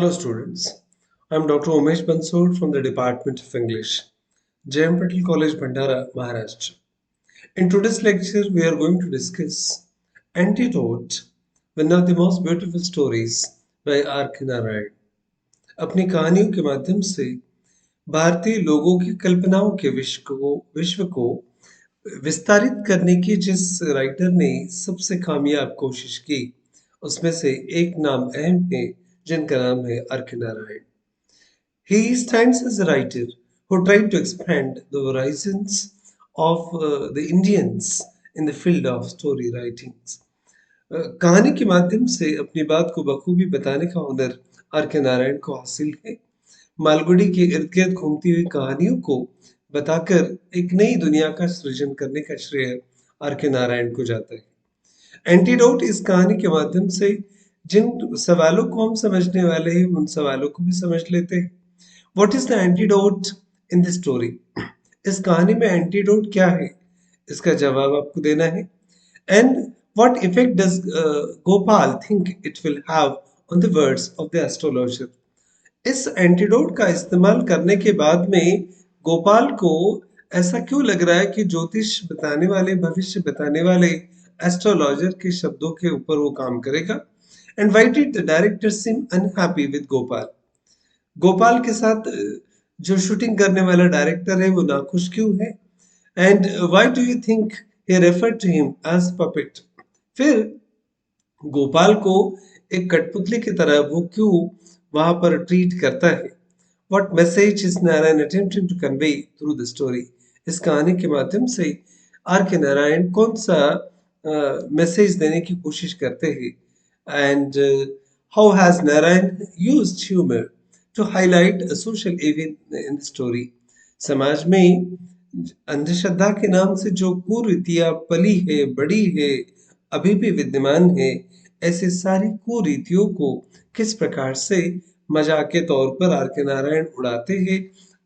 Hello, students. I'm Dr. Umesh Bansod from the Department of English, J.M. Patel College, Bhandara, Maharashtra. In today's lecture, we are going to discuss Antidote, one of the most beautiful stories by R. K. Narayan. अपनी कहानियों के माध्यम से भारतीय लोगों की कल्पनाओं के विश्व को विस्तारित करने की जिस राइटर ने सबसे कामयाब कोशिश की, उसमें से एक नाम अहम है जिनका नाम है are K Narayan. He stands as a writer who tried to expand the horizons of the Indians in the field of story writings. कहानी के माध्यम से अपनी बात को बखूबी बताने का हुनर आर के नारायण को हासिल है। मालगुडी के इर्द गिर्द घूमती हुई कहानियों को बताकर एक नई दुनिया का सृजन करने का श्रेय आर के नारायण को जाता है। एंटीडोट इस कहानी के माध्यम से जिन सवालों को हम समझने वाले हैं उन सवालों को भी समझ लेते हैं। What is the antidote in this story? इस कहानी में एंटीडोट क्या है, इसका जवाब आपको देना है। And what effect does Gopal think it will have on the words of the astrologer? इस एंटीडोट का इस्तेमाल करने के बाद में गोपाल को ऐसा क्यों लग रहा है कि ज्योतिष बताने वाले, भविष्य बताने वाले एस्ट्रोलॉजर के शब्दों के ऊपर वो काम करेगा? And why did the director seem unhappy with Gopal? Gopal के साथ जो शूटिंग करने वाला डायरेक्टर है वो नाखुश क्यों है? And why do you think he referred to him as puppet? फिर गोपाल को एक कठपुतली की तरह वो क्यों वहां पर ट्रीट करता है? What message is Narayan attempting to convey through the story? इस कहानी के माध्यम से आर के नारायण कौन सा मैसेज देने की कोशिश करते हैं? And how has Narayan used humour to highlight a social event in the story? समाज में अंधश्रद्धा के नाम से जो कुरीतियां पली है, बड़ी है, अभी भी विद्यमान है, ऐसी सारी कुरीतियों को किस प्रकार से मजाक के तौर पर आर के नारायण उड़ाते हैं,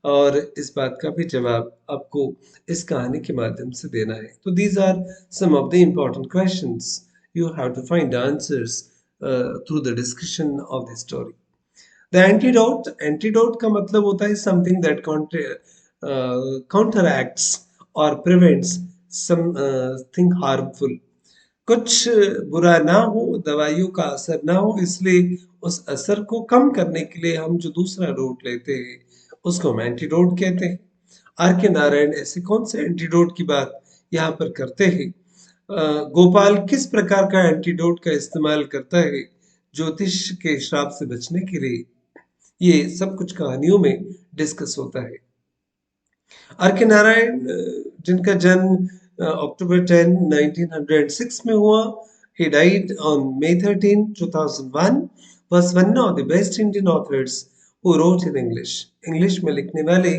और इस बात का भी जवाब आपको इस कहानी के माध्यम से देना है। तो these are some of the important questions you have to find answers through the discussion of the story. The antidote का मतलब होता है समथिंग दैट काउंटरएक्ट्स और प्रिवेंट्स समथिंग हार्मफुल। कुछ बुरा ना हो, दवाइयों का असर ना हो, इसलिए उस असर को कम करने के लिए हम जो दूसरा रूट लेते हैं उसको हम एंटीडोट कहते हैं। आर के नारायण ऐसे कौन से एंटीडोट की बात यहाँ पर करते हैं? गोपाल किस प्रकार का एंटीडोट का इस्तेमाल करता है ज्योतिष के श्राप से बचने के लिए? ये सब कुछ कहानियों में डिस्कस होता है। आर के नारायण जिनका जन्म अक्टूबर 10, 1906 में हुआ, he died on May 13, 2001, was one of the best Indian authors who wrote in English. English में लिखने वाले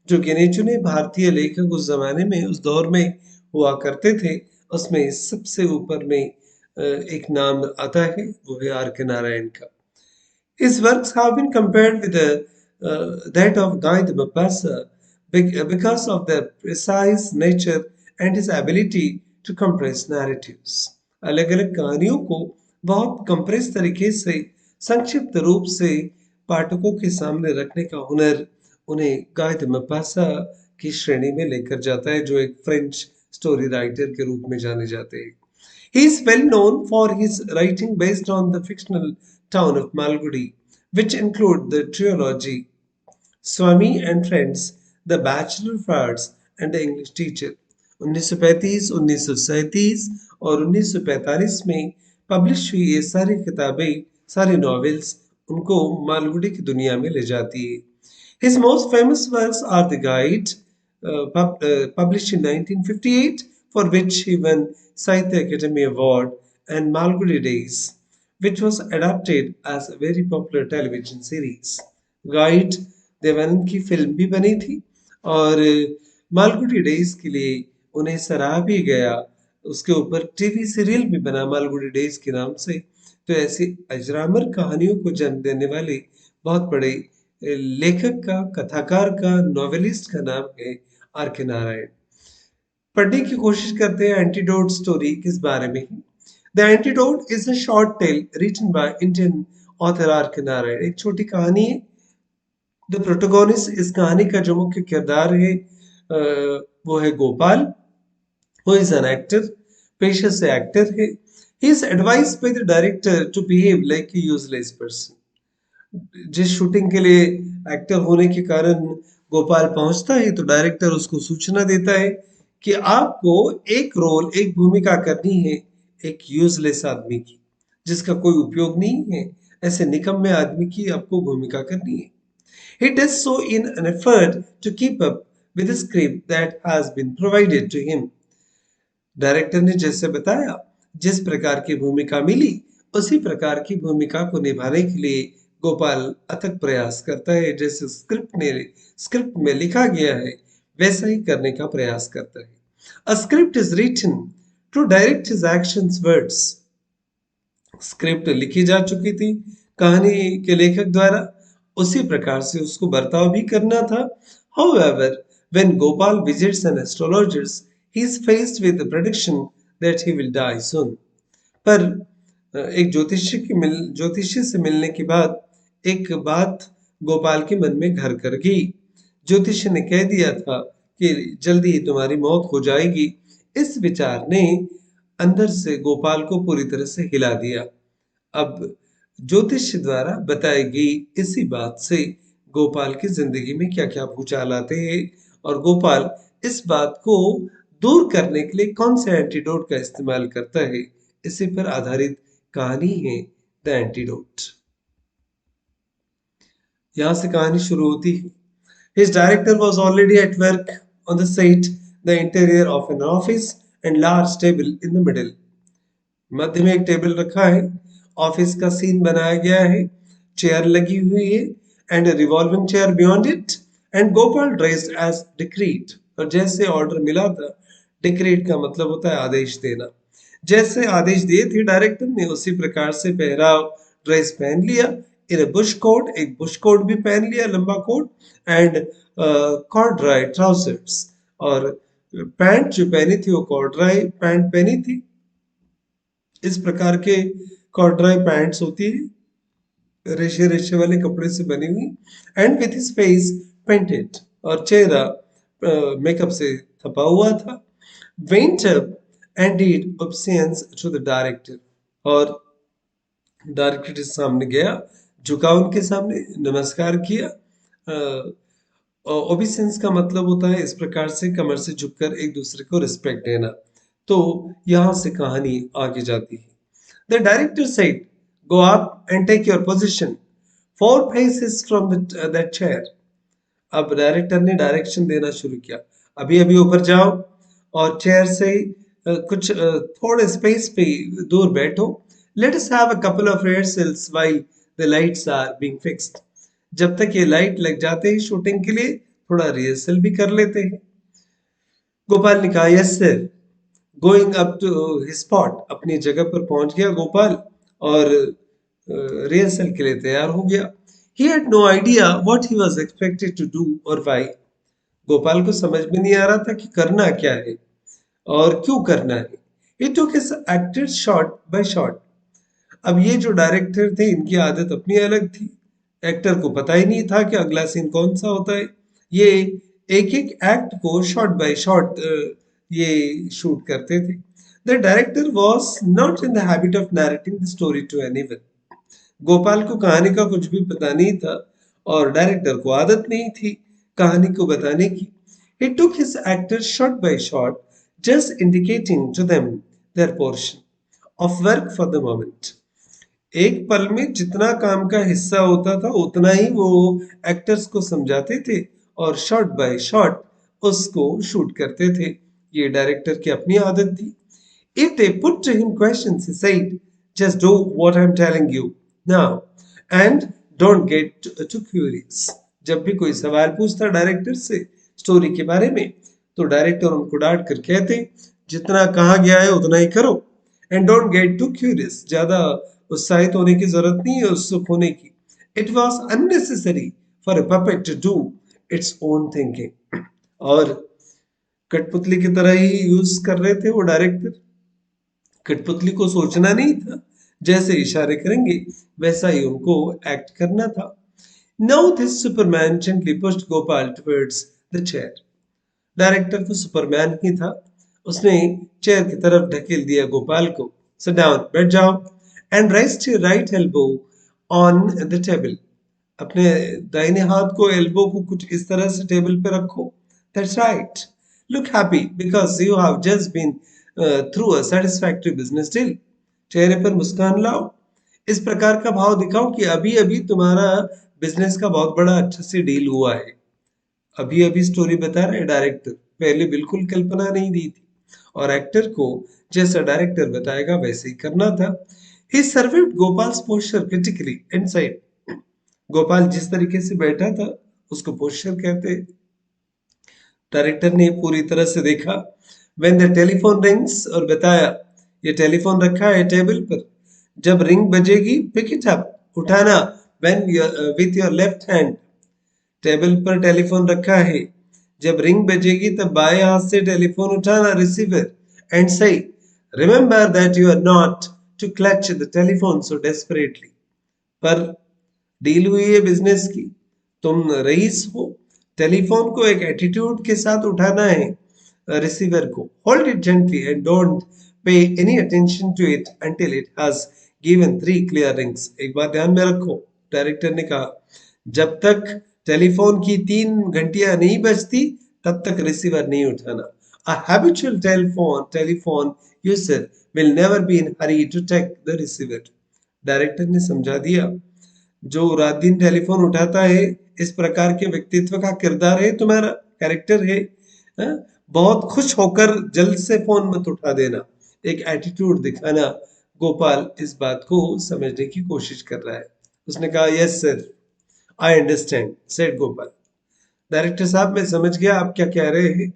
जो गिने चुने भारतीय लेखक उस जमाने में, उस दौर में हुआ करते थे, उसमें सबसे ऊपर में एक नाम आता है, वो है आर के नारायण का। His works have been compared with that of Guy de Maupassant because of their precise nature and his ability to compress narratives. अलग अलग कहानियों को बहुत कंप्रेस तरीके से, संक्षिप्त रूप से पाठकों के सामने रखने का हुनर उन्हें गाय de Maupassant की श्रेणी में लेकर जाता है, जो एक फ्रेंच स्टोरी राइटर के रूप में जाने जाते हैं। He is well known for his writing based on the fictional town of Malgudi, which include the trilogy Swami and Friends, The Bachelor of Arts, and The English Teacher. 1935, 1937 और 1945 में publish हुई ये सारी किताबें, सारी नॉवेल्स उनको मालगुडी की दुनिया में ले जाती है। His most famous works are The Guide, published in 1958, for which he won Sahitya Academy Award, and Malgudi Days, which was adapted as a very popular television series. Guide Devanand की फिल्म भी बनी थी और मालगुडी डेज के लिए उन्हें सराहा भी गया। उसके ऊपर टीवी सीरियल भी बना मालगुडी डेज के नाम से। तो ऐसी अजरामर कहानियों को जन्म देने वाले बहुत बड़े लेखक का, कथाकार का, नॉवेलिस्ट का नाम है आर के नारायण। पढ़ने की कोशिश करते हैं एंटीडोट स्टोरी किस बारे में। The antidote is a short tale written by Indian author R K Narayan. एक छोटी कहानी है। द प्रोटोगोनिस्ट, इस कहानी का जो मुख्य किरदार है वो है Gopal, who is an actor, पेशे से एक्टर है। He is advised by the director to behave like a useless person. जिस शूटिंग के लिए एक्टर होने के कारण गोपाल पहुंचता है तो डायरेक्टर उसको सूचना देता है कि आपको एक रोल, एक भूमिका करनी है एक यूजलेस आदमी की, जिसका कोई उपयोग नहीं है, ऐसे निकम्मे आदमी की आपको भूमिका करनी है। He does so in an effort to keep up with the script that has been provided to him. Director ने जैसे बताया, जिस प्रकार की भूमिका मिली उसी प्रकार की भूमिका को निभाने के लिए गोपाल अथक प्रयास करता है। जैसे स्क्रिप्ट में लिखा गया है वैसा ही करने का प्रयास करता है। A script is written to direct his actions words. Script लिखी जा चुकी थी कहानी के लेखक द्वारा, उसी प्रकार से उसको बर्ताव भी करना था। However, when Gopal visits an astrologist, he is faced with the prediction that he will die soon. पर एक ज्योतिषी से मिलने के बाद एक बात गोपाल के मन में घर कर गई। ज्योतिषी ने कह दिया था कि जल्दी ही तुम्हारी मौत हो जाएगी। इस विचार ने अंदर से गोपाल को पूरी तरह से हिला दिया। अब ज्योतिष द्वारा बताई गई इसी बात से गोपाल की जिंदगी में क्या क्या भूचाल आते हैं और गोपाल इस बात को दूर करने के लिए कौन से एंटीडोट का इस्तेमाल करता है, इसी पर आधारित कहानी है द एंटीडोट। यहां से कहानी शुरू होती है। His director was already at work on the set, the interior of an office and large table in the middle. मध्य में एक टेबल रखा है, ऑफिस का सीन बनाया गया है, चेयर लगी हुई है and revolving chair beyond it and Gopal dressed as discreet. और जैसे ऑर्डर मिला था, डिक्रीट का मतलब होता है आदेश देना, जैसे आदेश दिए थे डायरेक्टर ने उसी प्रकार से पहराव ड्रेस पहन लिया। इन ए बुश कोट, एक बुश कोट भी पहन लिया, लंबा कोट, एंड कॉर्डराई ट्राउजर्स, और पैंट जो पहनी थी वो कॉर्डराई पैंट पहनी थी। इस प्रकार के कॉर्डराई पैंट्स होती है रेशे रेशे वाले कपड़े से बनी हुई, and with his face painted, और चेहरा मेकअप से थपा हुआ था। Went up and did obeisance to the director, और डायरेक्टर के सामने गया, झुका उनके सामने, नमस्कार किया। ओबीसेंस का मतलब होता है इस प्रकार से कमर से झुककर एक दूसरे को रिस्पेक्ट देना। तो यहां से कहानी आगे जाती है। The director said, "Go up and take your position 4 paces from that chair." अब डायरेक्टर ने डायरेक्शन देना शुरू किया, अभी अभी ऊपर जाओ और चेयर से कुछ थोड़े स्पेस पे दूर बैठो। Let us have a couple of rehearsals while the lights are being fixed. जब तक ये लाइट लग जाते हैं शूटिंग के लिए, थोड़ा रिहर्सल भी कर लेते हैं। गोपाल ने कहा, yes sir. Going up to his spot, अपनी जगह पर पहुंच गया गोपाल और रिहर्सल के लिए तैयार हो गया। He had no idea what he was expected to do और व्हाई। गोपाल को समझ में नहीं आ रहा था कि करना क्या है और क्यों करना है। He took his acted shot by shot. अब ये जो डायरेक्टर थे इनकी आदत अपनी अलग थी। एक्टर को पता ही नहीं था कि अगला सीन कौन सा होता है। ये एक एक एक्ट को शॉट बाय शॉट ये शूट करते थे। The director was not in the habit of narrating the story to anyone. Gopal को कहानी का कुछ भी पता नहीं था और डायरेक्टर को आदत नहीं थी कहानी को बताने की। He took his actors shot by shot, just indicating to them their portion of work for the moment. एक पल में जितना काम का हिस्सा होता था उतना ही वो एक्टर्स को समझाते थे और शॉट बाय शॉट उसको शूट करते थे। ये डायरेक्टर की अपनी आदत थी। If they put to him questions, he said, "Just do what I'm telling you now and don't get too curious." जब भी कोई सवाल पूछता डायरेक्टर से स्टोरी के बारे में, तो डायरेक्टर उनको डांट कर कहते, जितना कहा गया है उतना ही करो, and don't get too curious, ज्यादा उत्साहित होने की जरूरत नहीं है, उत्सुक होने की। It was unnecessary for a puppet to do its own thinking. और कठपुतली की तरह ही यूज कर रहे थे वो डायरेक्टर। कठपुतली को सोचना नहीं था, जैसे इशारे करेंगे वैसा ही उनको एक्ट करना था। Now this Superman gently pushed Gopal towards the chair. Director तो सुपरमैन ही था, उसने चेयर की तरफ ढकेल दिया गोपाल को। सिट डाउन, बैठ जाओ, and rest your right elbow on the table. अपने दाहिने हाथ को एल्बो को कुछ इस तरह से टेबल पे रखो। That's right. Look happy because you have just been through a satisfactory business deal. चेहरे पर मुस्कान लाओ, इस प्रकार का भाव दिखाओ कि अभी अभी तुम्हारा बिजनेस का बहुत बड़ा अच्छा से डील हुआ है। अभी अभी स्टोरी बता रहे डायरेक्टर, पहले बिल्कुल कल्पना नहीं दी थी, और एक्टर को जैसा डायरेक्टर बताएगा वैसे ही करना था। ही served गोपाल्स posture critically and side. Gopal जिस तरीके से बैठा था उसको पोस्चर कहते हैं। डायरेक्टर ने पूरी तरह से देखा। व्हेन द टेलीफोन रिंग्स, और बताया ये टेलीफोन रखा है टेबल पर, जब रिंग बजेगी पिक इट अप, उठाना, when with your left hand. Table पर टेलीफोन रखा है, जब रिंग बजेगी तब बाएं हाथ से टेलीफोन उठाना, receiver, and see remember that you are not to clutch the telephone so desperately. पर डील हुई है बिजनेस की, तुम रईस हो, टेलीफोन को एक एटीट्यूड के साथ उठाना है। रिसीवर को hold it gently and don't pay any attention to it until it has given 3 clear rings. एक बात ध्यान में रखो, डायरेक्टर ने कहा, जब तक टेलीफोन की 3 घंटियां नहीं बजती तब तक रिसीवर नहीं उठाना। A habitual telephone user will never be in hurry to take the receiver. Director ने समझा दिया, जो रात दिन टेलीफोन उठाता है, इस प्रकार के व्यक्तित्व का किरदार है तुम्हारा, कैरेक्टर है। हाँ? बहुत खुश होकर जल्द से फोन मत उठा देना, एक एटीट्यूड दिखाना। गोपाल इस बात को समझने की कोशिश कर रहा है। उसने कहा, yes sir, I understand, said Gopal. Director साहब मैं समझ गया आप क्या कह रहे हैं।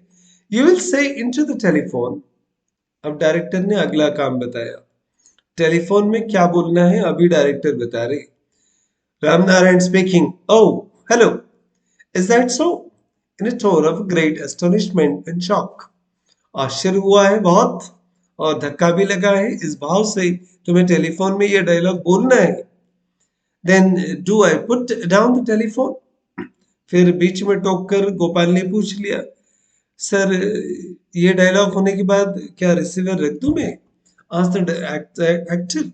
You will say into the telephone. अब डायरेक्टर ने अगला काम बताया। टेलीफोन में क्या बोलना है अभी डायरेक्टर बता रहे। Ramnarayan speaking. Oh, hello. Is that so? In a tone of great astonishment and shock. आश्चर्य हुआ है बहुत और धक्का भी लगा है इस भाव से, तुम्हें टेलीफोन में ये डायलॉग बोलना है। Then do I put down the telephone? फिर बीच में टोक कर गोपाल ने पूछ लिया, सर ये डायलॉग होने के बाद क्या रिसीवर रख दूं मैं? Asked the actor.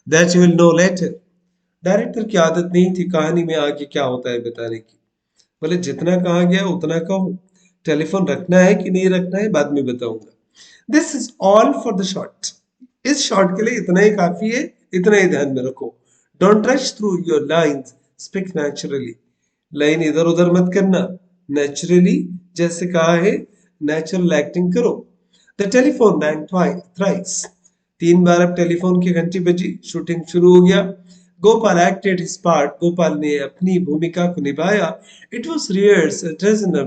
That you will know later. Director की आदत नहीं थी कहानी में आगे क्या होता है बताने की। बोले जितना कहा गया उतना कहो, टेलीफोन रखना है कि नहीं रखना है बाद में बताऊंगा। This is all for the short. इस शॉर्ट के लिए इतना ही काफी है, इतना ही ध्यान में रखो। Don't rush through your lines, speak naturally. Line इधर उधर मत करना, नेचुरली जैसे कहा है नेचुरल एक्टिंग करो। The telephone wrong thrice. 3 बार अब टेलीफोन की घंटी बजी, शूटिंग शुरू हो गया। Gopal acted his part. Gopal ने अपनी भूमिका को निभाया. It was rehearsed a dozen of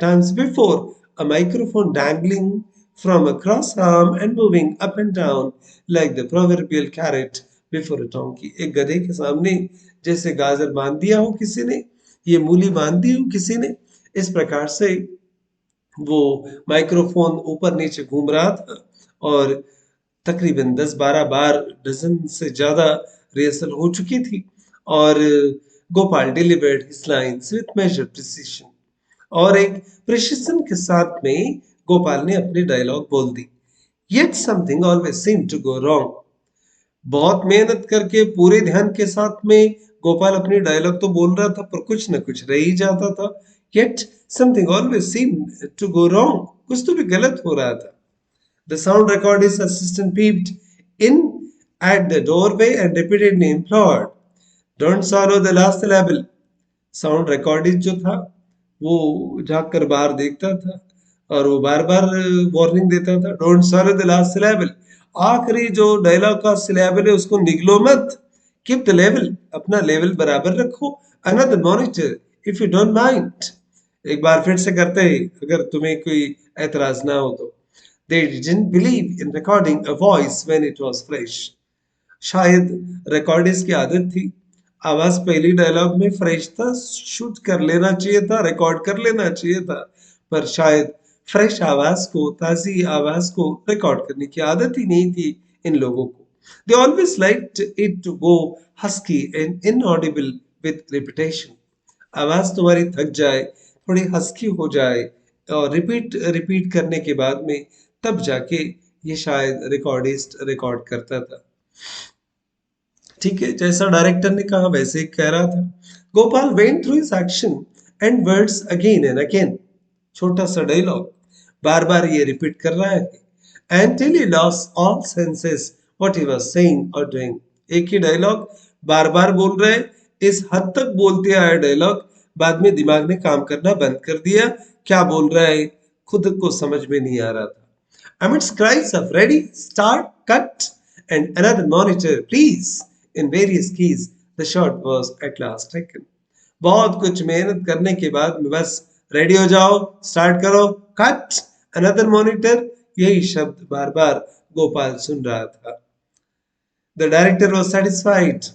times before. A microphone dangling from a cross arm and moving up and down like the proverbial carrot before a donkey. एक गधे के सामने जैसे गाजर बांध दिया हो किसी ने, ये मूली बांध दी हो किसी ने, इस प्रकार से वो माइक्रोफोन ऊपर नीचे घूम रहा था। और तकरीबन 10-12 बार, डजन से ज्यादा रिहर्सल हो चुकी थी। और Gopal delivered his lines with measured precision. और एक प्रिसिशन के साथ में गोपाल ने अपनी डायलॉग बोल दी। Yet something always seemed to go wrong. बहुत मेहनत करके पूरे ध्यान के साथ में गोपाल अपनी डायलॉग तो बोल रहा था पर कुछ न कुछ रह ही जाता था। Yet something always seemed to go wrong. कुछ तो भी गलत हो रहा था। The sound recordist assistant peeped in at the doorway and repeatedly implored, "Don't swallow the last syllable." Sound recordist जो था वो झांक कर बाहर देखता था और वो बार बार वार्निंग देता था, don't swallow the last syllable. आखिरी जो डायलॉग का सिलेबल है उसको निगलो मत। कीप द लेवल, अपना लेवल बराबर रखो। Another monitor if you don't mind. एक बार फिर से करते हैं अगर तुम्हें कोई ऐतराज ना हो तो। They didn't believe in recording a voice when it was fresh. शायद रिकॉर्डिस्ट की आदत थी, आवाज पहली डायलॉग में फ्रेश था, शूट कर लेना चाहिए था, रिकॉर्ड कर लेना चाहिए था। पर शायद फ्रेश आवाज को, ताजी आवाज को रिकॉर्ड करने की आदत ही नहीं थी इन लोगों को। They always liked it to go husky and inaudible with repetition. आवाज तुम्हारी थक जाए, थोड़ी हस्की हो जाए और रिपीट रिपीट करने के बाद में तब जाके ये शायद रिकॉर्डिस्ट रिकॉर्ड करता था। ठीक है, जैसा डायरेक्टर ने कहा वैसे ही कह रहा था। Gopal went through his action and words again and again. छोटा सा डायलॉग बार बार ये रिपीट कर रहा है and till he lost all senses what he was saying और डूइंग। एक ही डायलॉग बार बार बोल रहे, इस हद तक बोलते आए डायलॉग, बाद में दिमाग ने काम करना बंद कर दिया, क्या बोल रहा है खुद को समझ में नहीं आ रहा था। Amidst cries of ready, start, cut, and another monitor, please, in various keys, the shot was at last taken. बहुत कुछ मेहनत करने के बाद में बस रेडी हो जाओ, स्टार्ट करो, कट, अनदर मॉनिटर, यही शब्द बार बार गोपाल सुन रहा था। The director was satisfied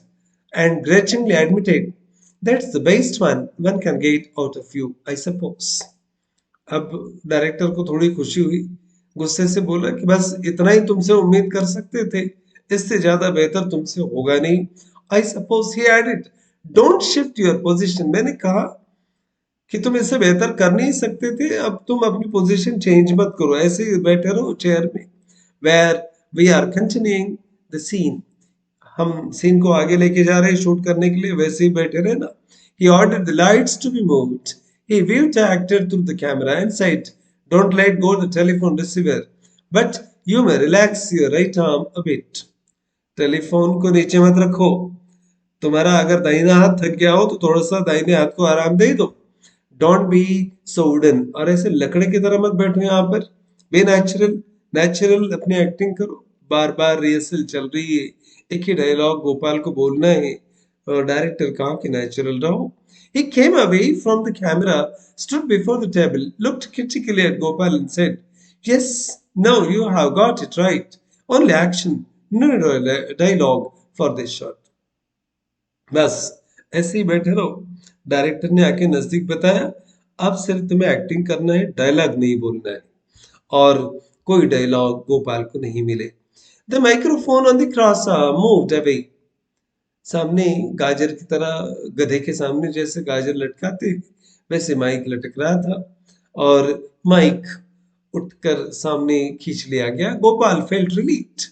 and grudgingly admitted, that's the best one can get out of you, I suppose. अब डायरेक्टर को थोड़ी खुशी हुई, गुस्से से बोला कि बस इतना ही तुमसे उम्मीद कर सकते थे, इससे ज्यादा बेहतर तुमसे होगा नहीं। I suppose he added, don't shift your position. मैंने कहा कि तुम इससे बेहतर कर नहीं सकते थे, अब तुम अपनी पोजीशन चेंज मत करो, ऐसे ही बैठे रहो चेयर में। Where we are continuing the scene, हम सीन को आगे लेके जा रहे हैं शूट करने के लिए, वैसे ही बैठे रहे ना। He ordered the lights to be moved. He viewed the actor through the camera and said, don't let go the telephone receiver, but you may relax your right arm a bit. Telephone को नीचे मत रखो, तुम्हारा अगर दाहिना हाथ थक गया हो तो थोड़ा सा दाहिने हाथ को आराम दे दो। डोंट बी सो वुडन, और ऐसे लकड़े की तरह मत बैठो यहाँ पर। बी नेचुरल, नेचुरल अपनी एक्टिंग करो। बार बार रिहर्सल चल रही है, एक ही डायलॉग गोपाल को बोलना है और डायरेक्टर कहा कि नेचुरल रहो। He came away from the camera, stood before the table, looked critically at Gopal and said, yes, no, you have got it right. Only action, no dialogue for this shot. बस ऐसे ही बैठे रहो। Director ने आके नजदीक बताया, अब सिर्फ तुम्हें एक्टिंग करना है, डायलॉग नहीं बोलना है। और कोई डायलॉग गोपाल को नहीं मिले। The microphone on the cross moved away. सामने गाजर की तरह, गधे के सामने जैसे गाजर लटकाते वैसे माइक लटक रहा था और माइक उठकर सामने खींच लिया गया। Gopal felt relieved.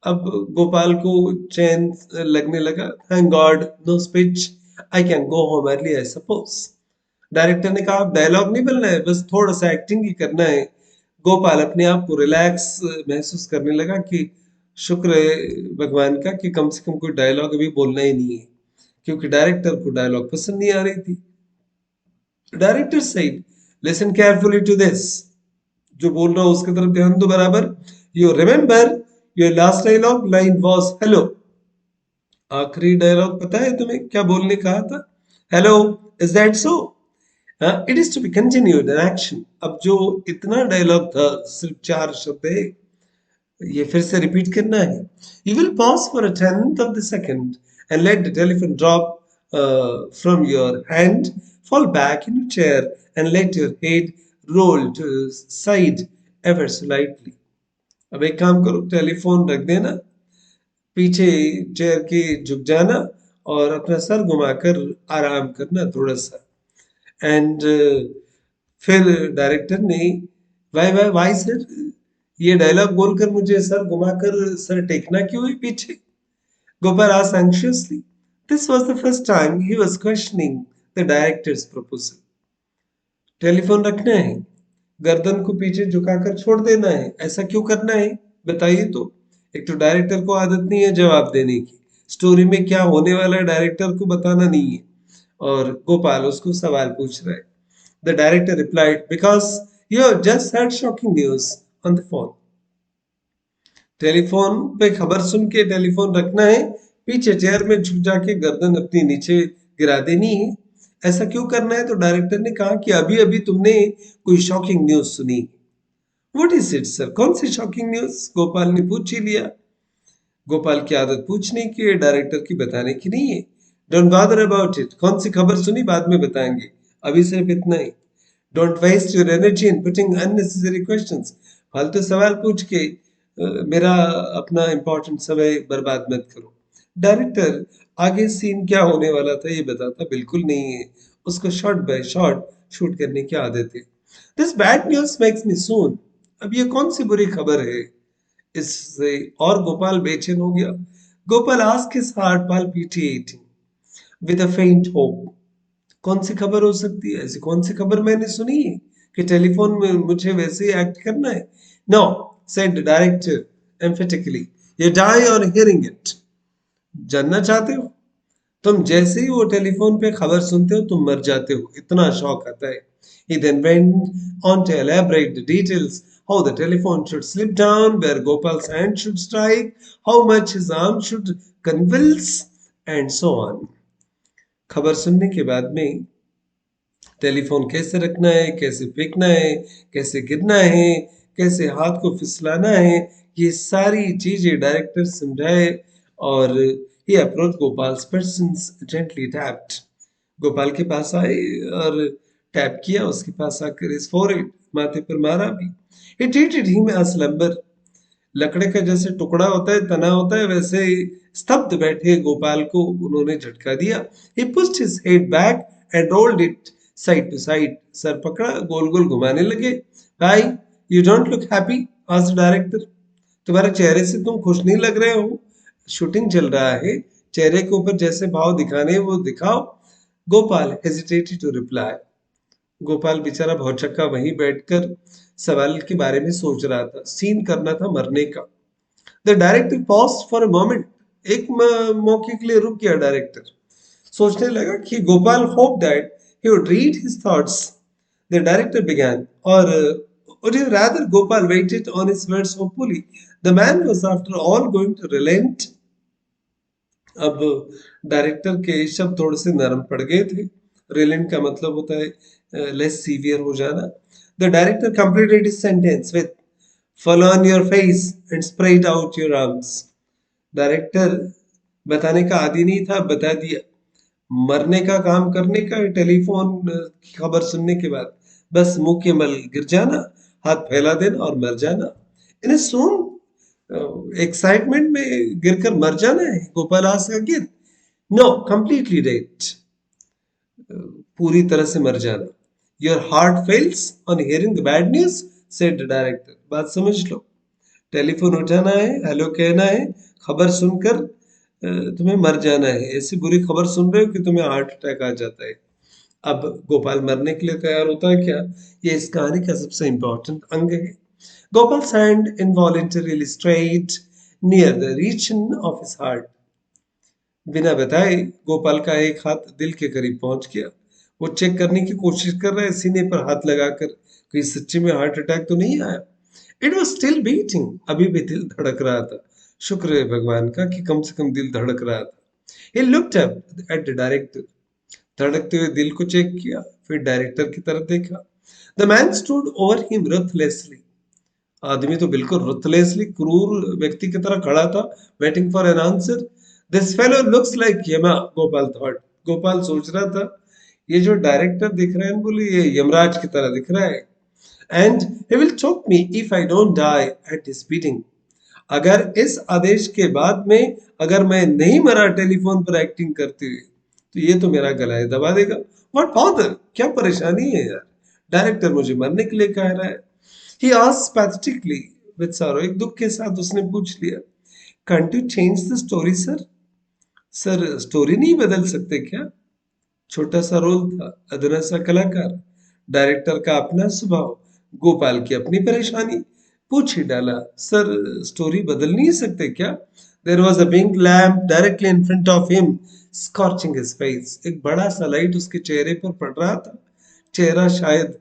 अब गोपाल को चैन लगने लगा। Thank God, no speech, I can go home early I suppose. Director ने कहा डायलॉग नहीं बोलना है, बस थोड़ा सा एक्टिंग ही करना है। गोपाल अपने आप को रिलैक्स महसूस करने लगा कि शुक्र है भगवान का कि कम से कम कोई डायलॉग अभी बोलना ही नहीं है, क्योंकि डायरेक्टर को डायलॉग पसंद नहीं आ रही थी। Director said, listen carefully to this, जो बोल रहा हूं उसकी तरफ ध्यान दो बराबर। You remember your last dialogue line was hello. आखिरी डायलॉग पता है तुम्हें क्या बोलने कहा था? Hello, is that so? It is to be continued in action. अब जो इतना डायलॉग था, सिर्फ 4 शब्द है, ये फिर से रिपीट करना है। You will pause for a tenth of the second and let the telephone drop from your hand, fall back in your chair and let your head roll to the side ever so lightly. अब एक काम करो, telephone रख देना, पीछे chair के झुक जाना और अपना सर घुमाकर आराम करना थोड़ा सा। एंड फिर डायरेक्टर ने वाई वाई वाई सर, ये डायलॉग बोलकर मुझे सर घुमाकर सर टेकना क्यों है पीछे? Gopal asked anxiously. This was the first time he was questioning the director's proposal. Telephone रखना है, गर्दन को पीछे झुकाकर छोड़ देना है, ऐसा क्यों करना है बताइए तो। एक तो डायरेक्टर को आदत नहीं है जवाब देने की, स्टोरी में क्या होने वाला है डायरेक्टर को बताना नहीं है, और गोपाल उसको सवाल पूछ रहा है। The director replied, because you have just heard shocking news on the phone. Telephone पे खबर सुन के टेलीफोन रखना है, पीछे चेयर में झुक जाके गर्दन अपनी नीचे गिरा देनी है, ऐसा क्यों करना है? तो डायरेक्टर ने कहा कि अभी अभी तुमने कोई शॉकिंग न्यूज सुनी। व्हाट इज इट सर, कौन सी शॉकिंग न्यूज? गोपाल ने पूछ ही लिया। गोपाल की आदत पूछने की है, डायरेक्टर की बताने की नहीं है। डोंट बॉदर अबाउट इट, कौन सी खबर सुनी बाद में बताएंगे, अभी सिर्फ इतना ही। Don't waste your energy in putting unnecessary questions, फालतू सवाल पूछ के मेरा अपना इम्पोर्टेंट समय बर्बाद मत करो। डायरेक्टर आगे सीन क्या होने वाला था ये बताता बिल्कुल नहीं है। उसको शॉट बाय शॉट शूट करने की आदत है। This bad news makes me soon. अब ये कौन सी बुरी खबर है? इससे और गोपाल बेचैन हो गया। Gopal asked his heart palpitating with a faint hope. कौन सी खबर हो सकती है? ऐसी कौन सी खबर मैंने सुनी है कि टेलीफोन में मुझे वैसे ही एक्ट करना है? No, said the director emphatically. You die on hearing it. जानना चाहते हो? तुम जैसे ही वो टेलीफोन पे खबर सुनते हो तुम मर जाते हो, इतना शौक आता है। He then went on to elaborate the details, how the telephone should slip down, where Gopal's hand should strike, how much his arm should convulse, and so on. खबर सुनने के बाद में टेलीफोन कैसे रखना है, कैसे फेंकना है, कैसे गिरना है, कैसे हाथ को फिसलाना है, ये सारी चीजें डायरेक्टर समझाए। और he approach Gopal persons gently tapped. Gopal के पास आए और टैप किया उसके पास आकर, इस फोरहेड माथे पर मारा भी। He treated him as slumber. लकड़े का जैसे टुकड़ा होता है, तना होता है, वैसे ही स्तब्ध बैठे गोपाल को उन्होंने झटका दिया। He pushed his head back and rolled it side to side. सर पकड़ा, गोल गोल घुमाने लगे। भाई, you don't look happy, asked director. तुम्हारे चेहरे से तुम खुश नहीं लग रहे हो। शूटिंग चल रहा है, चेहरे के ऊपर जैसे भाव दिखाने हैं वो दिखाओ। Gopal hesitated to reply. Gopal बेचारा भौचक्का वहीं बैठकर सवाल के बारे में सोच रहा था। सीन करना था मरने का। The director paused for a moment. एक मौके के लिए रुक गया डायरेक्टर। सोचने लगा कि Gopal hope that he would read his thoughts. The director began, or rather, Gopal waited on his words hopefully. The man was, after all, going to relent. अब डायरेक्टर के शब्द थोड़े से नरम पड़ गए थे। रिलेंट का मतलब होता है लेस सीवियर हो जाना। The director completed his sentence with fall on your face and spread out your arms. Director बताने का आदि नहीं था, बता दिया। मरने का काम करने का, टेलीफोन की खबर सुनने के बाद बस मुंह के बल गिर जाना, हाथ फैला देना और मर जाना। इन्हें सुन एक्साइटमेंट में गिरकर मर जाना है? Gopal asked again. No, completely dead. पूरी तरह से मर जाना। Your heart fails on hearing the bad news, said the director. बात समझ लो। टेलीफोन उठाना है, हेलो कहना है, खबर सुनकर तुम्हें मर जाना है। ऐसी बुरी खबर सुन रहे हो कि तुम्हें हार्ट अटैक आ जाता है। अब गोपाल मरने के लिए तैयार होता है क्या? ये इस कहानी का सबसे इंपॉर्टेंट अंग है। Gopal's hand involuntarily strayed near the region of his heart. बिना बताए गोपाल का एक हाथ दिल के करीब पहुंच गया। वो चेक करने की कोशिश कर रहा है सीने पर हाथ लगाकर, कहीं सच्ची में हार्ट अटैक तो नहीं आया। It was still beating. अभी भी दिल धड़क रहा था। शुक्र है भगवान का कि कम से कम दिल धड़क रहा था। He looked up at the director. धड़कते हुए दिल को चेक किया, फिर डायरेक्टर की तरफ देखा। The man stood over him ruthlessly. आदमी तो बिल्कुल ruthlessly क्रूर व्यक्ति की तरह खड़ा था, waiting for an answer. This fellow looks like Yama, Gopal thought. Gopal सोच रहा था, ये जो डायरेक्टर दिख रहा है, बोले ये यमराज की तरह दिख रहा है। And he will choke me if I don't die at his bidding. अगर इस आदेश के बाद में अगर मैं नहीं मरा टेलीफोन पर एक्टिंग करते हुए, तो ये तो मेरा गला ही दबा देगा। व्हाट बॉदर, क्या परेशानी है यार? डायरेक्टर मुझे मरने के लिए कह रहा है। He asked pathetically with sorrow. एक दुख के साथ उसने पूछ लिया, can't you change the story sir? Sir, story नहीं बदल सकते क्या? छोटा सा रोल था, अदना सा कलाकार, डायरेक्टर का अपना स्वभाव, गोपाल की अपनी परेशानी। पूछ ही डाला, सर स्टोरी बदल नहीं सकते क्या? There was a big lamp directly in front of him scorching his face. एक बड़ा सा लाइट उसके चेहरे पर पड़ रहा था। चेहरा शायद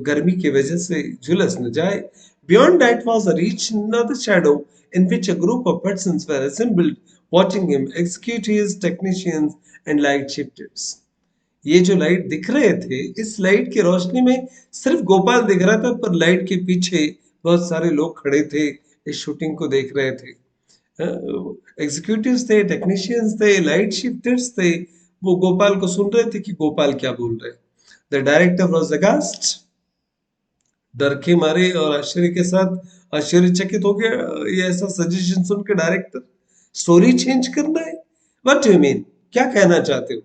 गर्मी की वजह से झुलस न जाए। Beyond that was a reach another shadow in which a group of persons were assembled watching him, executives, technicians and light shifters. ये जो लाइट दिख रहे थे, इस लाइट की रोशनी में सिर्फ गोपाल दिख रहा था, पर लाइट के पीछे बहुत सारे लोग खड़े थे, इस शूटिंग को देख रहे थे। एग्जीक्यूटिव्स थे, टेक्नीशियंस थे, लाइट शिफ्टर्स थे। वो गोपाल को सुन रहे थे कि गोपाल क्या बोल रहे। The director was aghast. डर के मारे और आश्चर्य के साथ आश्चर्यचकित हो गया ये ऐसा सजेशन सुन के डायरेक्टर। स्टोरी चेंज करना है? What do you mean? क्या कहना चाहते हो?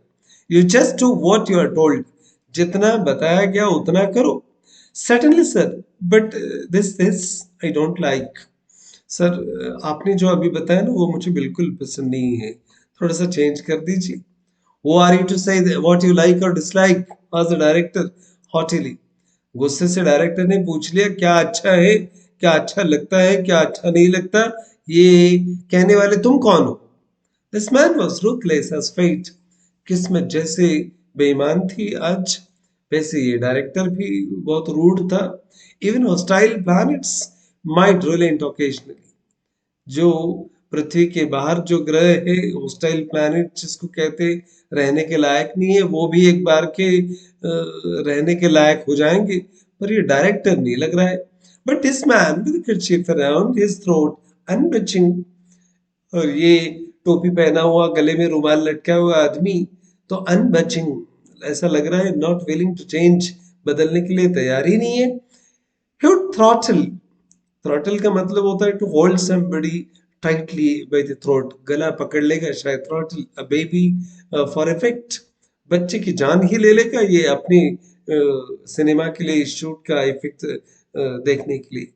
You just do what you are told. जितना बताया गया उतना करो। Certainly sir, but this I don't like. Sir, आपने जो अभी बताया ना वो मुझे बिल्कुल पसंद नहीं है। थोड़ा सा चेंज कर दीजिए। Who are you to say what you like or dislike? Asked the director haughtily. गुस्से से डायरेक्टर ने पूछ लिया क्या अच्छा है, क्या अच्छा लगता है, क्या अच्छा नहीं लगता, ये कहने वाले तुम कौन हो? This man was ruthless as fate. किस्मत जैसे बेईमान थी आज, वैसे ये डायरेक्टर भी बहुत रूड था। Even hostile planets might reliant occasionally. जो पृथ्वी के बाहर जो ग्रह है, हॉस्टाइल प्लैनेट जिसको कहते, रहने के लायक नहीं है, वो भी एक बार के रहने के लायक हो जाएंगे। पर ये डायरेक्टर नहीं लग रहा है। But this man with kerchief around his throat अनबचिंग, और ये टोपी पहना हुआ गले में रुमाल लटका हुआ आदमी तो अनबचिंग, ऐसा लग रहा है नॉट विलिंग टू चेंज, बदलने के लिए तैयार ही नहीं है। He would throttle. Throttle का मतलब होता है to hold somebody tightly by the throat. गला पकड़ लेगा शायद, throttle a baby for effect. बच्चे की जान ही ले लेगा ये अपनी सिनेमा के लिए, शूट का इफेक्ट देखने के लिए।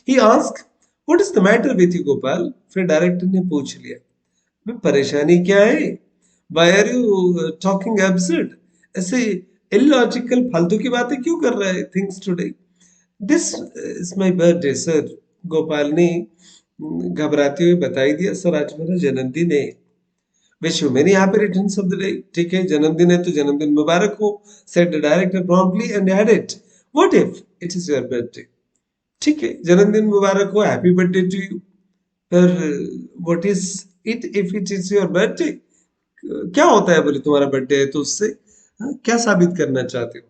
He asked, "What is the matter with you, Gopal?" फिर डायरेक्टर ने पूछ लिया, "मैं परेशानी क्या है? Why are you talking absurd? ऐसे illogical फालतू की बातें क्यों कर रहा है things today?" This is my birthday sir. Gopal ने घबराते हुए बताई दिया, सर आज मेरा जन्मदिन है। Wish you many happy returns of the day. ठीक है, जन्मदिन है तो जन्मदिन मुबारक हो, said the director promptly and added, what if it is your birthday? ठीक है, जन्मदिन मुबारक हो, हैप्पी बर्थडे टू यू। पर what is it if it is your birthday? क्या होता है बोले तुम्हारा बर्थडे है तो उससे क्या साबित करना चाहते हो?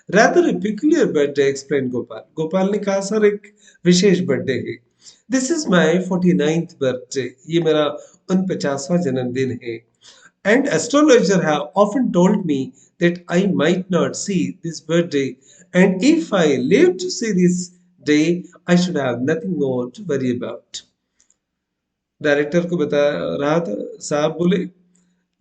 Rather a peculiar birthday, explained Gopal. Gopal ने कहा सर एक विशेष बर्थडे है। This is my 49th birthday. ये मेरा 49वां जन्मदिन है। And astrologer have often told me that I might not see this birthday, and if I live to see this day, I should have nothing more to worry about. Director को बता रहा था, साहब बोले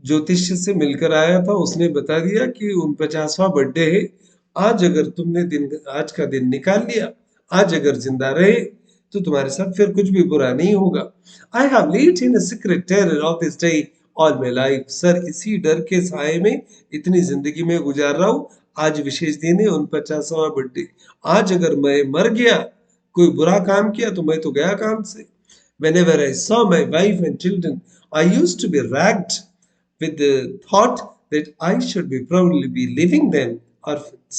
ज्योतिष से मिलकर आया था, उसने बता दिया कि 49वां बर्थडे है। आज अगर तुमने दिन आज का दिन निकाल लिया, आज अगर जिंदा रहे तो तुम्हारे साथ फिर कुछ भी बुरा नहीं होगा। I have lived in a secret terror of this day all my life. Sir इसी डर के साए में इतनी जिंदगी में गुजार रहा हूँ। आज विशेष दिन है, 49वां बर्थडे। आज अगर मैं मर गया, कोई बुरा काम किया तो मैं तो गया काम से। Whenever I saw my wife and children, I used to be racked with the thought that I should be probably be leaving them orphans.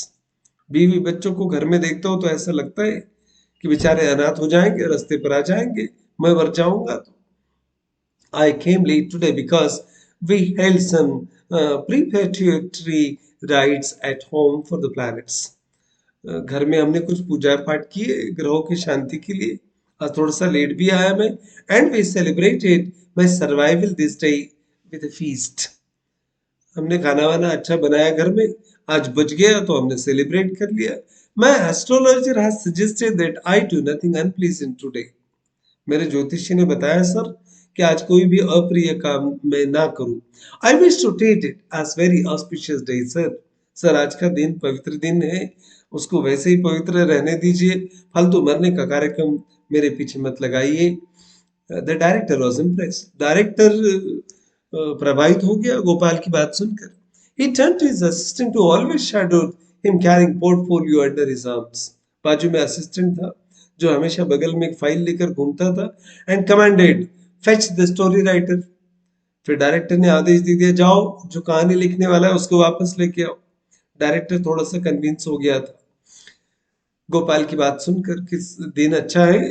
बीवी बच्चों को घर में देखता हूँ तो ऐसा लगता है कि बेचारे अनाथ हो जाएंगे, रास्ते पर आ जाएंगे, मैं मर जाऊंगा तो। I came late today because we held some preparatory rites at home for the planets. घर में हमने कुछ पूजा पाठ किए ग्रहों की शांति के लिए। आज थोड़ा सा लेट भी आया मैं। And we celebrated my survival this day with a feast. हमने खाना वाना अच्छा बनाया घर में, आज बच गया तो हमने सेलिब्रेट कर लिया। My astrologer has suggested that I do nothing unpleasant today. मेरे ज्योतिषी ने बताया सर कि आज कोई भी अप्रिय काम मैं ना करूं। I wish to treat it as very auspicious day sir. Sir आज का दिन पवित्र दिन है, उसको वैसे ही पवित्र रहने दीजिए, फालतू मरने का कार्यक्रम मेरे पीछे मत लगाइए। The director was impress. Director प्रभावित हो गया गोपाल की बात सुनकर। He turned to his assistant who always shadowed him carrying portfolio under his arms. बाजू में असिस्टेंट था जो हमेशा बगल में एक फाइल लेकर घूमता था। And commanded, fetch the story writer. फिर डायरेक्टर ने आदेश दे दिया, जाओ जो कहानी लिखने वाला है उसको वापस लेके आओ। डायरेक्टर थोड़ा सा कन्विंस हो गया था गोपाल की बात सुनकर। किस दिन अच्छा है,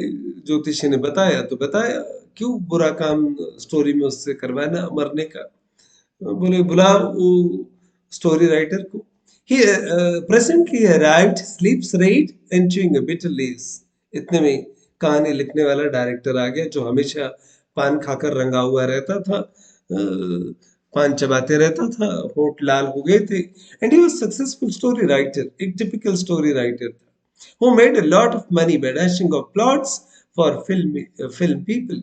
ज्योतिषी ने बताया तो बताया, क्यों बुरा काम स्टोरी में उससे करवाना मरने का। बोले बुला वो स्टोरी राइटर को। He presently arrived, sleeps right, and chewing a bitter lace. इतने में कहानी लिखने वाला डायरेक्टर आ गया जो हमेशा पान खाकर रंगा हुआ रहता था। पान चबाते रहता था, होठ लाल हो गए थे। And he was successful story writer, एक टिपिकल स्टोरी राइटर था। who made a lot of money by dashing of plots for film people.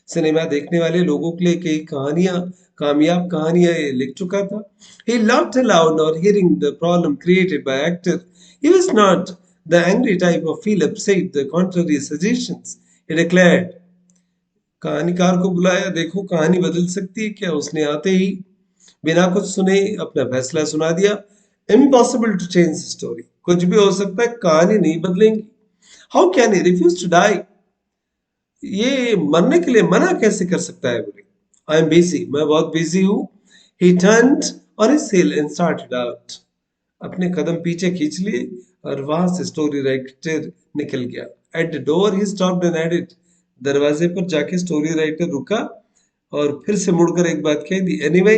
Cinema देखने वाले लोगों के लिए कई कहानियां, कामयाब कहानियां ये लिख चुका था. He laughed aloud on hearing the problem created by actor. He was not the angry type of feel upset the contrary suggestions. He declared, कहानीकार को बुलाया, देखो कहानी बदल सकती है क्या. उसने आते ही बिना कुछ सुने अपना फैसला सुना दिया. इम्पॉसिबल टू चेंज स्टोरी, कुछ भी हो सकता है, कहानी नहीं बदलेंगी. How can he refuse to die, ये मरने के लिए मना कैसे कर सकता है. बोले, आई एम बिजी, मैं बहुत बिजी हूँ. ही turned on his hill and started out. अपने कदम पीछे खींच लिए और वहां से स्टोरी राइटर निकल गया. At the door he stopped and added, दरवाजे पर जाके स्टोरी राइटर रुका और फिर से मुड़कर एक बात कह दी. Anyway,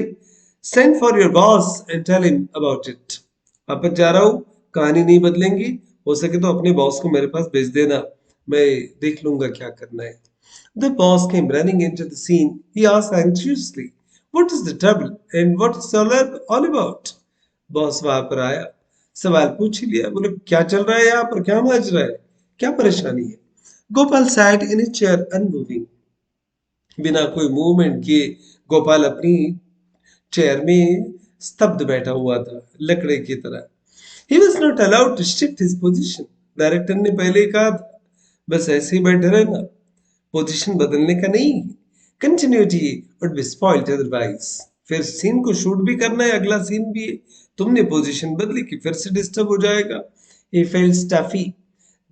send for your boss and tell him about it. वापस जा रहा हूँ, कहानी नहीं बदलेंगी, हो सके तो अपने बॉस को मेरे पास भेज देना, मैं देख लूंगा क्या करना है. The boss came running into the scene. He asked anxiously, what is the trouble and what is all about? Boss वहां पर आया, सवाल पूछ ही लिया. बोले, क्या चल रहा है यहाँ पर, क्या मच रहा है, क्या परेशानी है. Gopal sat in a chair unmoving. बिना कोई मूवमेंट किए गोपाल अपनी चेयर में स्तब्ध बैठा हुआ था, लकड़े की तरह. He was not allowed to shift his position. Director ने पहले ही कहा था, बस ऐसे ही बैठे रहना, पोजीशन बदलने का नहीं. Continuity would be spoiled otherwise. फिर सीन को शूट भी करना है, अगला सीन भी है, तुमने पोजीशन बदली कि फिर से डिस्टर्ब हो जाएगा. He felt stuffy.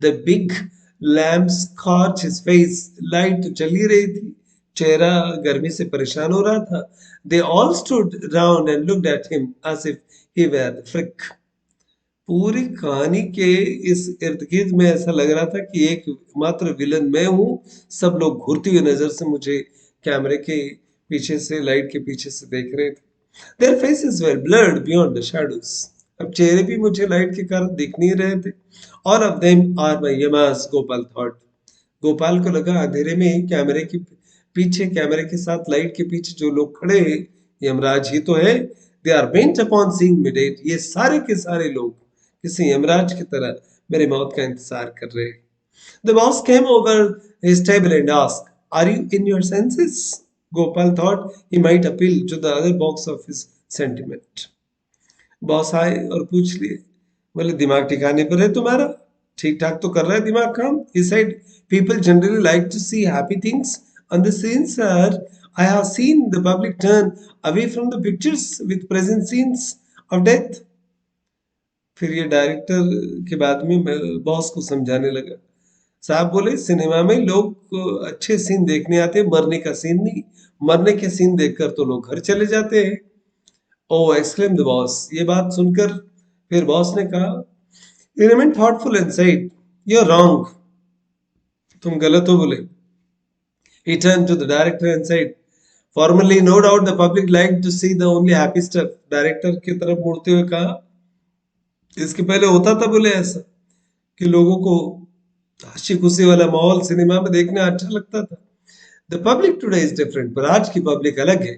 The big lamp scorched his face. Light तो चल ही रही थी, चेहरा गर्मी से परेशान हो रहा था. They all stood round and looked at him as if he were the frick. पूरी कहानी के इस इर्द गिर्द में ऐसा लग रहा था कि एक मात्र विलन मैं हूं. सब लोग घूरती हुई नजर से मुझे कैमरे के पीछे से, लाइट के पीछे से देख रहे थे. Their faces were blurred beyond the shadows. अब चेहरे भी मुझे लाइट के कारण दिख नहीं रहे थे. All of them are my yamas, Gopal thought. Gopal को लगा अंधेरे में कैमरे के पीछे, कैमरे के साथ लाइट के पीछे जो लोग खड़े हैं, यमराज ही तो है. They are bent upon seeing me dead. ये सारे के सारे लोग किसी यमराज की तरह मेरे मौत का इंतजार कर रहे हैं. The boss came over his table and asked, are you in your senses? Gopal thought he might appeal to the other box of his sentiment. Boss आए और पूछ लिए, बोले दिमाग ठिकाने पर है तुम्हारा, ठीक ठाक तो कर रहा है दिमाग काम. He said, people generally like to see happy things on the scene, sir. I have seen the public turn away from the pictures with present scenes of death. फिर ये डायरेक्टर के बाद में बॉस को समझाने लगा. साहब बोले, सिनेमा में लोग अच्छे सीन देखने आते हैं, मरने का सीन नहीं. मरने के सीन देखकर तो लोग घर चले जाते हैं. ओ एक्सक्लेम द बॉस. ये बात सुनकर फिर बॉस ने कहा, he remained thoughtful and said, you're wrong. तुम गलत हो. बोले, he turned to the director and said, formally no doubt the public liked to see the only happy stuff. Director की तरफ मुड़ते हुए कहा, इसके पहले होता था बोले ऐसा कि लोगों को हंसी खुशी वाला माहौल सिनेमा में देखना अच्छा लगता था. The public today is different. पर आज की पब्लिक अलग है.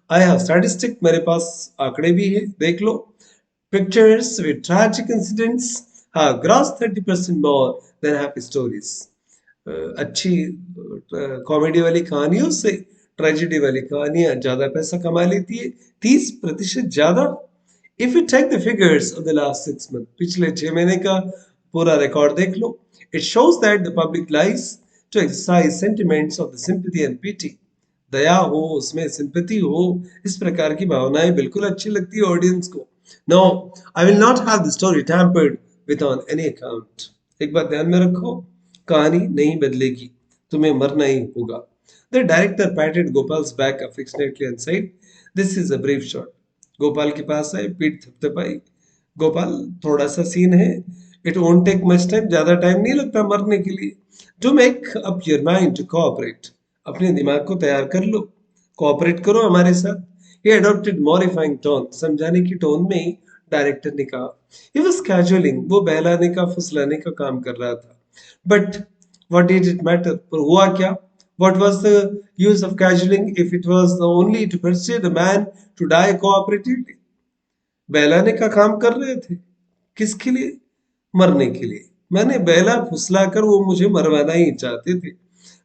आई हैव स्टैटिस्टिक, मेरे पास आंकड़े भी है, देख लो. Pictures with tragic incidents have grossed 30% more than happy stories. अच्छी कॉमेडी वाली कहानियों से ट्रेजेडी वाली कहानियां ज्यादा पैसा कमा लेती है, 30% ज्यादा. If you take the figures of the last 6 months, पिछले 6 महीने का पूरा रिकॉर्ड देख लो, it shows that the public likes to exercise sentiments of the sympathy and pity. दया हो, उसमें सिंपैथी हो, इस प्रकार की भावनाएं बिल्कुल अच्छी लगती है ऑडियंस को. No, I will not have the story tampered with on any account. एक बात ध्यान में रखो, कहानी नहीं बदलेगी, तुम्हें मरना ही होगा. The director patted Gopal's back affectionately and said, "This is a brief shot." Gopal के पास आए, पीठ थपथपाई. गोपाल, थोड़ा सा सीन है, it won't take much time, ज्यादा टाइम नहीं लगता मरने के लिए. To make up your mind to cooperate, अपने दिमाग को तैयार कर लो, कोऑपरेट करो हमारे साथ. ये अडॉप्टेड मॉडिफाइंग टोन, समझाने की टोन में ही डायरेक्टर ने कहा. ही वाज कैजुअलिंग, वो बहलाने का फुसलाने का काम कर रहा था. But what did it matter, पर हुआ क्या. What was the use of cajoling if it was only to persuade a man to die cooperatively? बहलाने का काम कर रहे थे, किसके लिए, मरने के लिए. मैंने बहला फुसलाकर वो मुझे मरवाना ही चाहते थे.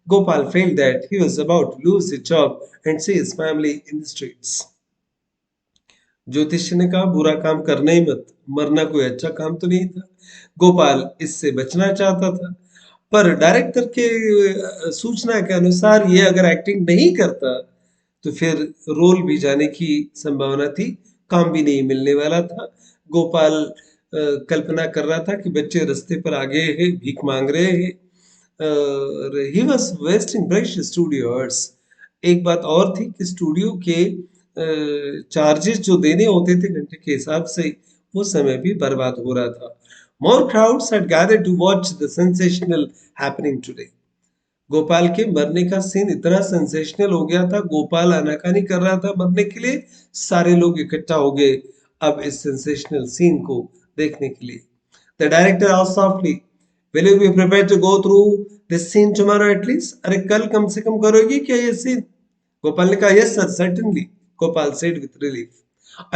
Gopal felt that he was about to lose his job and see his family in the streets. ज्योतिष ने कहा बुरा काम करना ही मत, मरना कोई अच्छा काम तो नहीं था. गोपाल इससे बचना चाहता था, पर डायरेक्टर के सूचना के अनुसार ये अगर एक्टिंग नहीं करता तो फिर रोल भी जाने की संभावना थी, काम भी नहीं मिलने वाला था. गोपाल कल्पना कर रहा था कि बच्चे रास्ते पर आ गए हैं, भीख मांग रहे हैं. He was wasting brush studio hours. एक बात और थी कि स्टूडियो के चार्जेस जो देने होते थे घंटे के हिसाब से, वो समय भी बर्बाद हो रहा था. More crowds had gathered to watch the sensational happening today. Gopal के मरने का सीन इतना सेंसेशनल हो गया था, गोपाल आनाकानी कर रहा था मरने के लिए, सारे लोग इकट्ठा हो गए अब इस सेंसेशनल सीन को देखने के लिए. The director asked softly, will you be prepared to go through this scene tomorrow at least? अरे कल कम से कम करोगी क्या ये सीन? गोपाल ने कहा, yes sir, certainly. Gopal said with relief,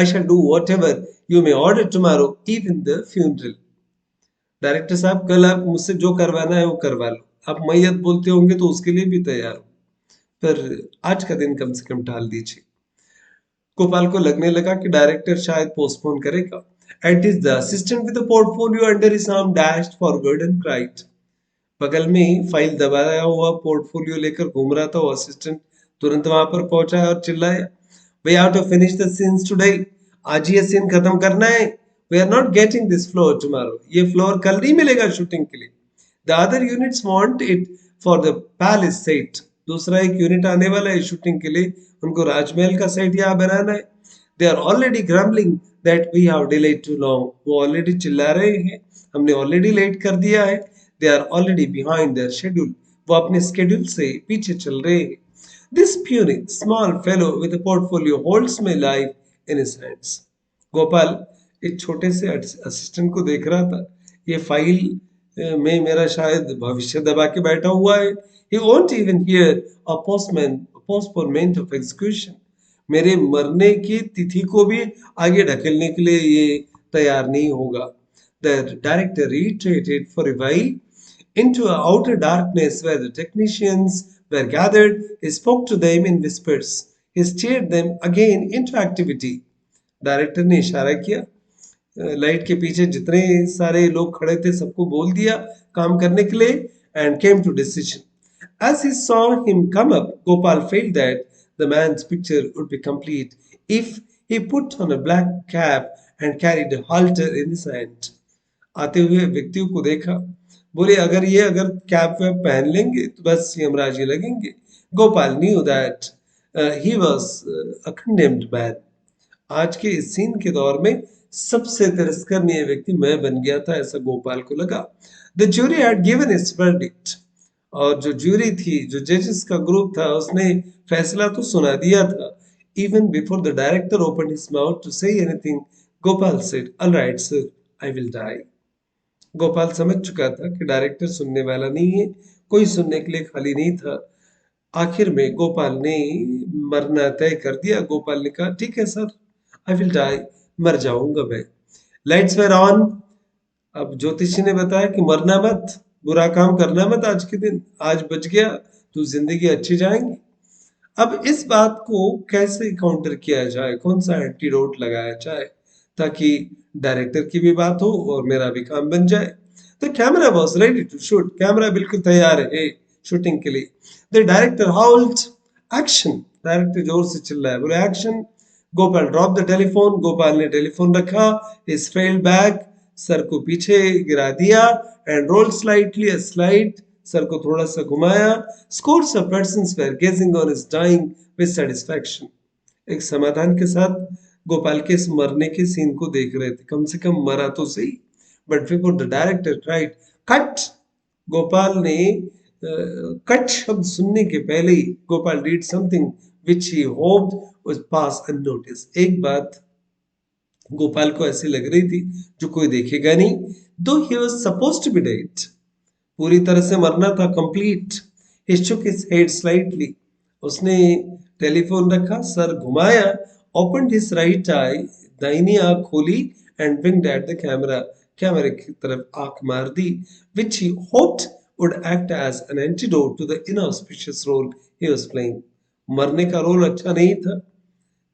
I shall do whatever you may order tomorrow, even the funeral. Director साहब, कल आप मुझसे जो करवाना है वो करवा लो. आप मैयत बोलते होंगे तो उसके लिए भी तैयार हूं, पर आज का दिन कम से कम टाल दीजिए. गोपाल को लगने लगा कि डायरेक्टर शायद पोस्टपोन करेगा. At is the assistant with the portfolio under his arm dashed forward and cried. बगल में ही फाइल दबाया हुआ पोर्टफोलियो लेकर घूम रहा था वो असिस्टेंट तुरंत वहां पर पहुंचा और चिल्लाया, we have to finish the scenes today. आज ये सीन खत्म करना है. We are not getting this floor tomorrow. ये फ्लोर कल नहीं मिलेगा शूटिंग के लिए. The other units want it for the palace set. दूसरा एक यूनिट आने वाला है शूटिंग के लिए, उनको राजमहल का सेट यहाँ बनाना है. They are already grumbling that we have delayed too long. वो ऑलरेडी चिल्ला रहे हैं, हमने ऑलरेडी लेट कर दिया है. They are already behind their schedule. वो अपने स्केड्यूल से पीछे चल रहे हैं. This puny small fellow with a portfolio holds my life in his hands. Gopal एक छोटे से असिस्टेंट को देख रहा था. ये फाइल में मेरा शायद भविष्य दबा के बैठा हुआ है. He won't even hear a postponement of execution. मेरे मरने की तिथि को भी आगे ढकेलने के लिए ये तैयार नहीं होगा. The director retreated for a while into an outer darkness where the technicians were gathered. He spoke to them in whispers. He steered them again into activity. Director ने इशारा किया, लाइट के पीछे जितने सारे लोग खड़े थे सबको बोल दिया काम करने के लिए, and came to decision. As he saw him come up, Gopal felt that the man's picture would be complete if he put on a black cap and carried a halter in his hand. आते हुए व्यक्तियों को देखा, बोले अगर cap वैप पहन लेंगे तो बस यमराज जी लगेंगे. Gopal knew that he was a condemned man. आज के इस सीन के दौर में सबसे तिरस्करणीय व्यक्ति मैं बन गया था, ऐसा गोपाल को लगा. The jury had given it's verdict. और जो ज्यूरी थी, जो जजेस का ग्रुप था, उसने फैसला तो सुना दिया था. Even before the director open his mouth to say anything, Gopal said, alright sir, I will die. Gopal समझ चुका था कि डायरेक्टर सुनने वाला नहीं है, कोई सुनने के लिए खाली नहीं था. आखिर में गोपाल ने मरना तय कर दिया. गोपाल ने कहा, ठीक है सर, आई विल डाई, मर जाऊंगा मैं. Lights were on. अब ज्योतिषी ने बताया कि मरना मत, बुरा काम करना मत आज के दिन, आज बच गया तो जिंदगी अच्छी जाएंगी. अब इस बात को कैसे काउंटर किया जाए, कौन सा एंटीडोट लगाया जाए ताकि डायरेक्टर की भी बात हो और मेरा भी काम बन जाए. The camera was ready to shoot. Camera बिल्कुल तैयार है शूटिंग के लिए. The director howled, action. Director जोर से चिल्लाया, बोले action. Gopal drop the telephone. Gopal ने टेलीफोन रखा. Is fell back. सर को पीछे गिरा दिया. And roll slightly a slide. सर को थोड़ा सा घुमाया. Scores of persons were gazing on his dying with satisfaction. एक समाधान के साथ गोपाल के इस मरने के सीन को देख रहे थे. कम से कम मरा तो सही. But before the director tried cut, Gopal ने कट शब्द सुनने के पहले ही Gopal did something which he hoped was pass unnoticed. एक बात गोपाल को ऐसी लग रही थी जो कोई देखेगा नहीं. Though he was supposed to be dead, पूरी तरह से मरना था, complete. He shook his head slightly. उसने टेलीफोन रखा, सर घुमाया, opened his right eye, दाहिनी आंख खोली and winked at the camera. कैमरे की तरफ आंख मार दी, which he hoped would act as an antidote to the inauspicious role he was playing. मरने का रोल अच्छा नहीं था,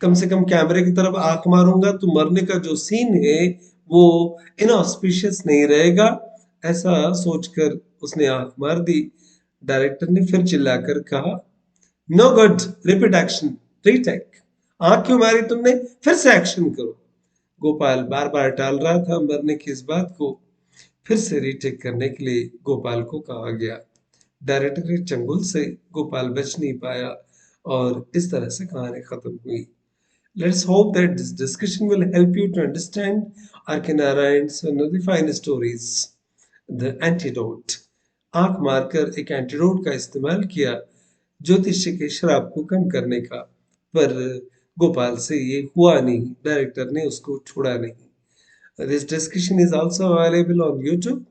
कम से कम कैमरे की तरफ आंख मारूंगा तो मरने का जो सीन है वो इनऑस्पिशियस नहीं रहेगा, ऐसा सोचकर उसने आंख मार दी। डायरेक्टर ने फिर चिल्लाकर कहा, no good, repeat action, retake. आंख क्यों मारी तुमने, फिर से एक्शन करो। गोपाल बार बार टाल रहा था मरने की इस बात को। फिर से रीटेक करने के लिए गोपाल को कहा गया। डायरेक्टर के चंगुल से गोपाल बच नहीं पाया और इस तरह से कहानी खत्म हुई। Let's hope that this discussion will help you to understand R.K. Narayan's one of the finest stories, The Antidote. आंख मारकर एक एंटीडोट का इस्तेमाल किया ज्योतिषी के श्राप को कम करने का, पर गोपाल से ये हुआ नहीं, डायरेक्टर ने उसको छोड़ा नहीं। This discussion is also available on YouTube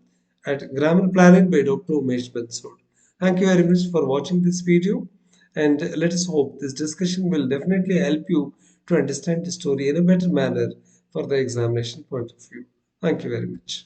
at Grammar Planet by Dr. Umesh Bansod. Thank you very much for watching this video, and let us hope this discussion will definitely help you to understand the story in a better manner for the examination point of view. Thank you very much.